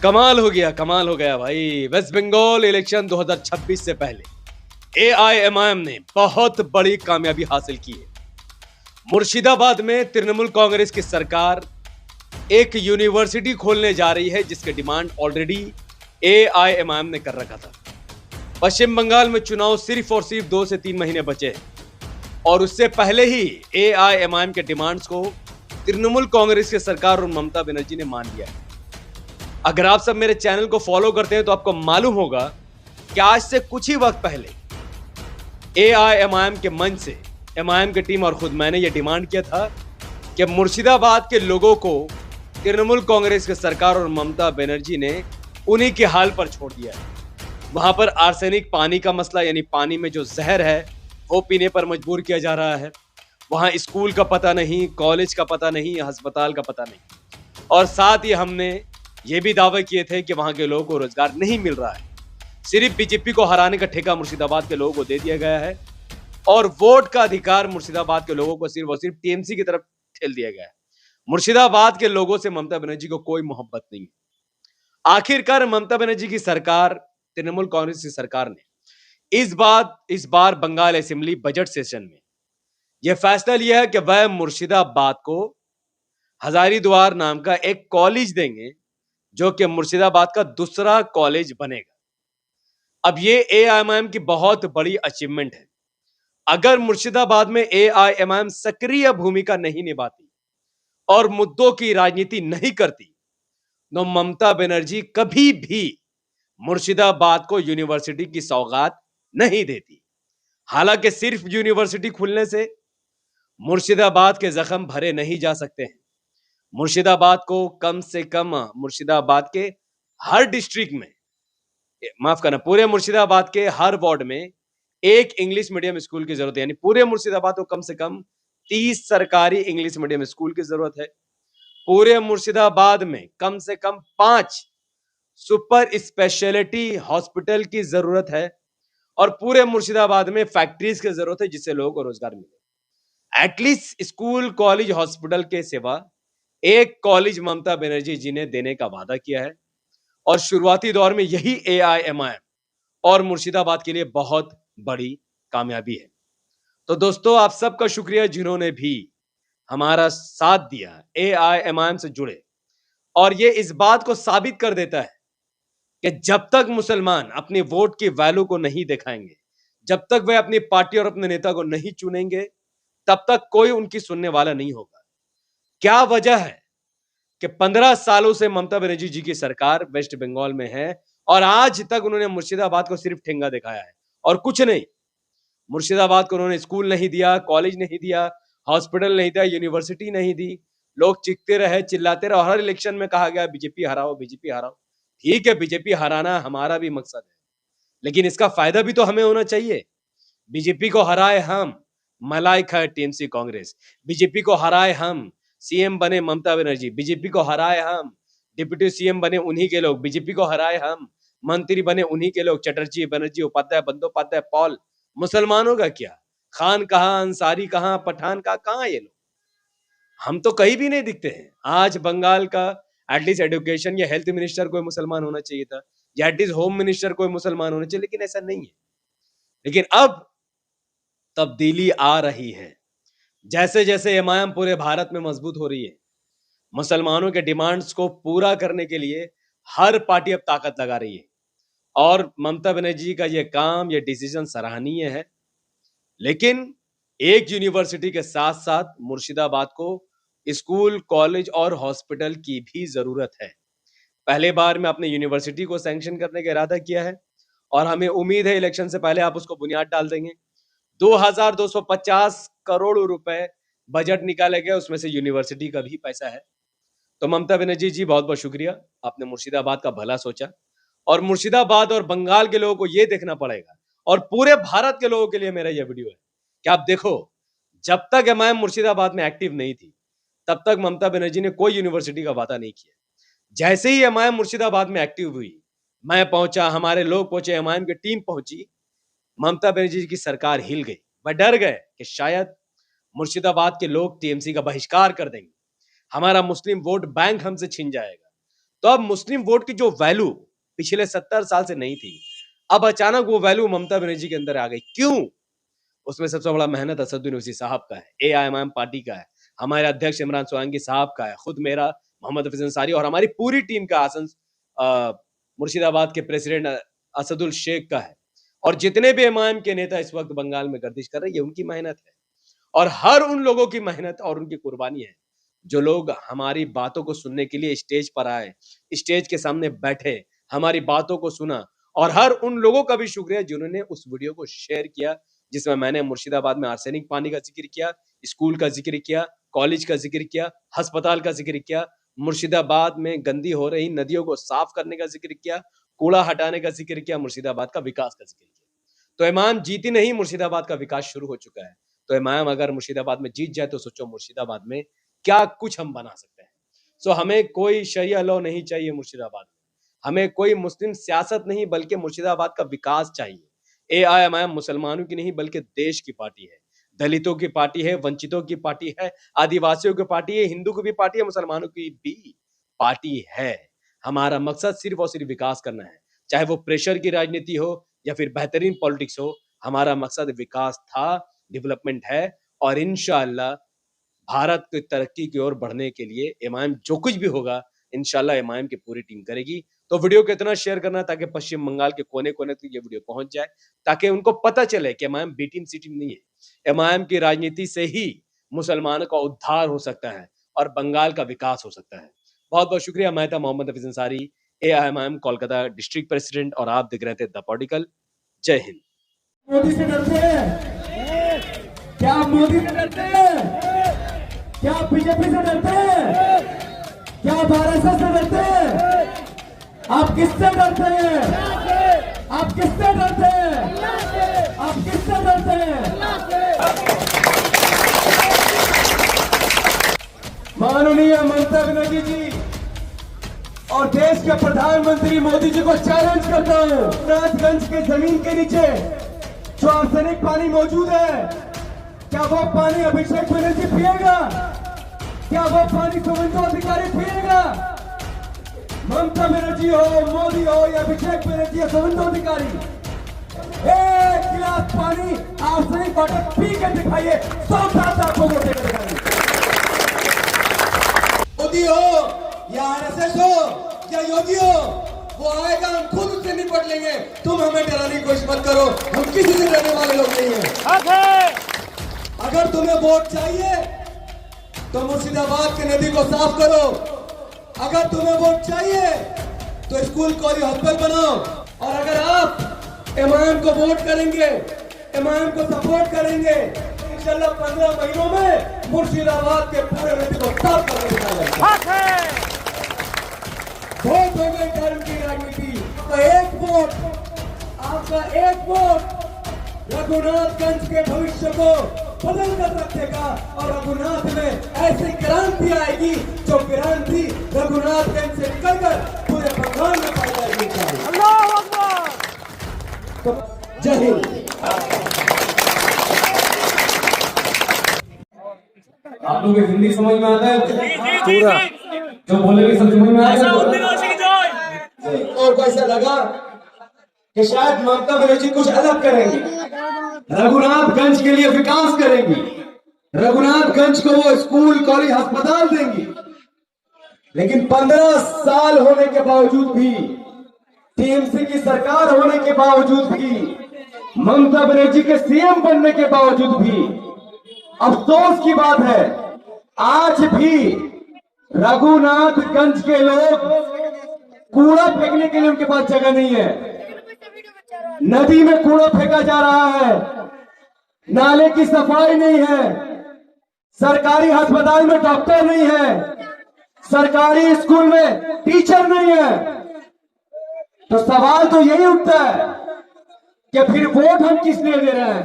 कमाल हो गया भाई। वेस्ट बंगाल इलेक्शन 2026 से पहले एआईएमआईएम ने बहुत बड़ी कामयाबी हासिल की है। मुर्शिदाबाद में तृणमूल कांग्रेस की सरकार एक यूनिवर्सिटी खोलने जा रही है, जिसके डिमांड ऑलरेडी एआईएमआईएम ने कर रखा था। पश्चिम बंगाल में चुनाव सिर्फ और सिर्फ 2 से 3 महीने बचे हैं और उससे पहले ही एआईएमआईएम के डिमांड्स को तृणमूल कांग्रेस की सरकार और ममता बनर्जी ने मान लिया है। अगर आप सब मेरे चैनल को फॉलो करते हैं तो आपको मालूम होगा कि आज से कुछ ही वक्त पहले एआईएमआईएम के मंच से एमआईएम की टीम और खुद मैंने यह डिमांड किया था कि मुर्शिदाबाद के लोगों को तृणमूल कांग्रेस की सरकार और ममता बनर्जी ने उन्हीं के हाल पर छोड़ दिया है। वहां पर आर्सेनिक पानी का मसला, यानी पानी में जो जहर है वो पीने पर मजबूर किया जा रहा है। वहां स्कूल का पता नहीं, कॉलेज का पता नहीं, अस्पताल का पता नहीं, और साथ ही हमने ये भी दावे किए थे कि वहां के लोगों को रोजगार नहीं मिल रहा है। सिर्फ बीजेपी को हराने का ठेका मुर्शिदाबाद के लोगों को दे दिया गया है और वोट का अधिकार मुर्शिदाबाद के लोगों को सिर्फ और सिर्फ टीएमसी की तरफ ठेल दिया गया है। मुर्शिदाबाद के लोगों से ममता बनर्जी को कोई मोहब्बत नहीं है। आखिरकार ममता बनर्जी की सरकार, तृणमूल कांग्रेस की सरकार ने इस बार बंगाल असेंबली बजट सेशन में यह फैसला लिया है कि वह मुर्शिदाबाद को हजारीद्वार नाम का एक कॉलेज देंगे, जो कि मुर्शिदाबाद का दूसरा कॉलेज बनेगा। अब ये एआईएमआईएम की बहुत बड़ी अचीवमेंट है। अगर मुर्शिदाबाद में एआईएमआईएम सक्रिय भूमिका नहीं निभाती और मुद्दों की राजनीति नहीं करती तो ममता बनर्जी कभी भी मुर्शिदाबाद को यूनिवर्सिटी की सौगात नहीं देती। हालांकि सिर्फ यूनिवर्सिटी खुलने से मुर्शिदाबाद के जख्म भरे नहीं जा सकते हैं। मुर्शिदाबाद को कम से कम मुर्शिदाबाद के हर डिस्ट्रिक्ट में, माफ करना, पूरे मुर्शिदाबाद के हर वार्ड में एक इंग्लिश मीडियम स्कूल की जरूरत है। यानी पूरे मुर्शिदाबाद को कम से कम 30 सरकारी इंग्लिश मीडियम स्कूल की जरूरत है। पूरे मुर्शिदाबाद में कम से कम 5 सुपर स्पेशलिटी हॉस्पिटल की जरूरत है और पूरे मुर्शिदाबाद में फैक्ट्रीज की जरूरत है, जिससे लोगों को रोजगार मिले। एटलीस्ट स्कूल, कॉलेज, हॉस्पिटल के सिवा एक कॉलेज ममता बनर्जी जी ने देने का वादा किया है और शुरुआती दौर में यही एआईएमआईएम और मुर्शिदाबाद के लिए बहुत बड़ी कामयाबी है। तो दोस्तों, आप सबका शुक्रिया जिन्होंने भी हमारा साथ दिया एआईएमआईएम से जुड़े, और ये इस बात को साबित कर देता है कि जब तक मुसलमान अपनी वोट की वैल्यू को नहीं दिखाएंगे, जब तक वे अपनी पार्टी और अपने नेता को नहीं चुनेंगे, तब तक कोई उनकी सुनने वाला नहीं होगा। क्या वजह है कि 15 सालों से ममता बनर्जी जी की सरकार वेस्ट बंगाल में है और आज तक उन्होंने मुर्शिदाबाद को सिर्फ ठेंगा दिखाया है और कुछ नहीं। मुर्शिदाबाद को उन्होंने स्कूल नहीं दिया, कॉलेज नहीं दिया, हॉस्पिटल नहीं दिया, यूनिवर्सिटी नहीं दी। लोग चीखते रहे, चिल्लाते रहे, हर इलेक्शन में कहा गया बीजेपी हराओ, बीजेपी हराओ। ठीक है, बीजेपी हराना हमारा भी मकसद है, लेकिन इसका फायदा भी तो हमें होना चाहिए। बीजेपी को हराए हम, मलाइक है टीएमसी कांग्रेस। बीजेपी को हराए हम, सीएम बने ममता बनर्जी। बीजेपी को हराए हम, डिप्टी सीएम बने उन्हीं के लोग। बीजेपी को हराए हम, मंत्री बने उन्हीं के लोग, चटर्जी, बनर्जी, उपाध्याय, बंदोपाध्याय, पॉल। मुसलमानों का क्या? खान कहाँ, अंसारी कहाँ, पठान का कहाँ? ये लोग हम तो कहीं भी नहीं दिखते हैं। आज बंगाल का एटलीस्ट एजुकेशन या हेल्थ मिनिस्टर कोई मुसलमान होना चाहिए था, या एटलीस्ट होम मिनिस्टर कोई मुसलमान होना चाहिए, लेकिन ऐसा नहीं है। लेकिन अब तब्दीली आ रही है। जैसे जैसे एमआईएम पूरे भारत में मजबूत हो रही है, मुसलमानों के डिमांड्स को पूरा करने के लिए हर पार्टी अब ताकत लगा रही है और ममता बनर्जी का यह काम, यह डिसीजन सराहनीय है। लेकिन एक यूनिवर्सिटी के साथ साथ मुर्शिदाबाद को स्कूल, कॉलेज और हॉस्पिटल की भी जरूरत है। पहले बार में अपने यूनिवर्सिटी को सैंक्शन करने का इरादा किया है और हमें उम्मीद है इलेक्शन से पहले आप उसको बुनियाद डाल देंगे। 2250 करोड़ रुपए बजट निकाले गए, उसमें से यूनिवर्सिटी का भी पैसा है। तो ममता बनर्जी जी, बहुत बहुत शुक्रिया, आपने मुर्शिदाबाद का भला सोचा। और मुर्शिदाबाद और बंगाल के लोगों को यह देखना पड़ेगा, और पूरे भारत के लोगों के लिए मेरा यह वीडियो है कि आप देखो, जब तक एमआईएम मुर्शिदाबाद में एक्टिव नहीं थी तब तक ममता बनर्जी ने कोई यूनिवर्सिटी का वादा नहीं किया। जैसे ही एमआईएम मुर्शिदाबाद में एक्टिव हुई, मैं पहुंचा, हमारे लोग पहुंचे, एमआईएम की टीम पहुंची, ममता बनर्जी की सरकार हिल गई। वह डर गए कि शायद मुर्शिदाबाद के लोग टीएमसी का बहिष्कार कर देंगे, हमारा मुस्लिम वोट बैंक हमसे छिन जाएगा। तो अब मुस्लिम वोट की जो वैल्यू पिछले 70 साल से नहीं थी, अब अचानक वो वैल्यू ममता बनर्जी के अंदर आ गई। क्यों? उसमें सबसे बड़ा मेहनत असदुद्दीन ओवैसी साहब का है, एआईएमआईएम पार्टी का है, हमारे अध्यक्ष इमरान सोलंकी साहब का है, खुद मेरा मोहम्मद हफीज अंसारी और हमारी पूरी टीम का आसन मुर्शिदाबाद के प्रेसिडेंट असदुल शेख का है, और जितने भी एमआईएम के नेता इस वक्त बंगाल में गर्दिश कर रहे हैं, ये उनकी मेहनत है। और हर उन लोगों की मेहनत और उनकी कुर्बानी है जो लोग हमारी बातों को सुनने के लिए स्टेज पर आए, स्टेज के सामने बैठे, हमारी बातों को सुना, और हर उन लोगों का भी शुक्रिया जिन्होंने उस वीडियो को शेयर किया, जिसमें मैंने मुर्शिदाबाद में आर्सेनिक पानी का जिक्र किया, स्कूल का जिक्र किया, कॉलेज का जिक्र किया, अस्पताल का जिक्र किया, मुर्शिदाबाद में गंदी हो रही नदियों को साफ करने का जिक्र किया, कूड़ा हटाने का जिक्र किया, मुर्शिदाबाद का विकास का जिक्र किया। तो इमाम जीती नहीं, मुर्शिदाबाद का विकास शुरू हो चुका है। तो इमाम अगर मुर्शिदाबाद में जीत जाए तो सोचो मुर्शिदाबाद में क्या कुछ हम बना सकते हैं। सो हमें कोई शरिया लॉ नहीं चाहिए मुर्शिदाबाद में, हमें कोई मुस्लिम सियासत नहीं, बल्कि मुर्शिदाबाद का विकास चाहिए। एआईएमआईएम मुसलमानों की नहीं बल्कि देश की पार्टी है, दलितों की पार्टी है, वंचितों की पार्टी है, आदिवासियों की पार्टी है, हिंदू की भी पार्टी है, मुसलमानों की भी पार्टी है। हमारा मकसद सिर्फ और सिर्फ विकास करना है, चाहे वो प्रेशर की राजनीति हो या फिर बेहतरीन पॉलिटिक्स हो। हमारा मकसद विकास था, डेवलपमेंट है, और इंशाअल्लाह भारत की तरक्की की ओर बढ़ने के लिए एमआईएम जो कुछ भी होगा, इंशाअल्लाह एमआईएम की पूरी टीम करेगी। तो वीडियो को इतना शेयर करना ताकि पश्चिम बंगाल के कोने-कोने तक ये वीडियो पहुंच जाए, ताकि उनको पता चले कि एमआईएम बी टीम सी टीम नहीं है। एमआईएम की राजनीति से ही मुसलमानों का उद्धार हो सकता है और बंगाल का विकास हो सकता है। बहुत-बहुत शुक्रिया। मैं था Mohammad Hafeez Ansari, AIMIM Kolkata district president, और आप देख रहे थे द पॉलिटिकल। जय हिंद। मोदी से डरते हैं? क्या आप मोदी से डरते हैं? क्या आप बीजेपी से डरते हैं? क्या आप आरएसएस से डरते हैं? आप किससे डरते हैं? आप किससे डरते हैं? आप किससे डरते हैं? माननीय ममता बनर्जी जी और देश के प्रधानमंत्री मोदी जी को चैलेंज करता हूं, नाथगंज के जमीन के नीचे जो आर्सेनिक पानी मौजूद है, क्या वो पानी अभिषेक बनर्जी पिएगा? क्या वो पानी सुवेंदु अधिकारी पिएगा? ममता बनर्जी हो, मोदी हो या अभिषेक बनर्जी या सुवेंदु अधिकारी, एक गिलास पानी आर्सेनिक वाटर पी के दिखाइए, 100 साल आपको वोट देकर दिखाइए। मोदी हो या आरएसएस हो या योगी हो, वो आएगा, हम खुद उससे निपट लेंगे। तुम हमें डराने की कोशिश मत करो, हम किसी से डरने वाले लोग नहीं हैं। अगर तुम्हें वोट चाहिए तो मुर्शिदाबाद की नदी को साफ करो। अगर तुम्हें वोट चाहिए तो स्कूल कॉलेज हॉस्पिटल बनाओ। और अगर आप एमआईएम को वोट करेंगे, एमआईएम को सपोर्ट करेंगे, इंशाल्लाह 15 महीनों में मुर्शिदाबाद के पूरे नदी को साफ करने निकालेंगे। वोट हो गई धर्म की राजनीति, तो एक वोट, आपका एक वोट रघुनाथगंज के भविष्य को बदल कर रखेगा, और रघुनाथ में ऐसी क्रांति आएगी जो क्रांति रघुनाथगंज से निकलकर पूरे बंगाल में पाई जाएगी। अल्लाह अकबर। तो जय हिंद। आप लोग हिंदी समझ में आता है? पूरा जो बोलेंगे सब समझ में आएगा। और को ऐसा लगा कि शायद ममता बनर्जी कुछ अलग करेंगे, रघुनाथगंज के लिए विकास करेंगी, रघुनाथगंज को वो स्कूल कॉलेज अस्पताल देंगी। लेकिन 15 साल होने के बावजूद भी, टीएमसी की सरकार होने के बावजूद भी, ममता बनर्जी के सीएम बनने के बावजूद भी अफसोस की बात है, आज भी रघुनाथगंज के लोग कूड़ा फेंकने के लिए उनके पास जगह नहीं है। नदी में कूड़ा फेंका जा रहा है, नाले की सफाई नहीं है, सरकारी अस्पताल में डॉक्टर नहीं है, सरकारी स्कूल में टीचर नहीं है। तो सवाल तो यही उठता है कि फिर वोट हम किस लिए दे रहे हैं?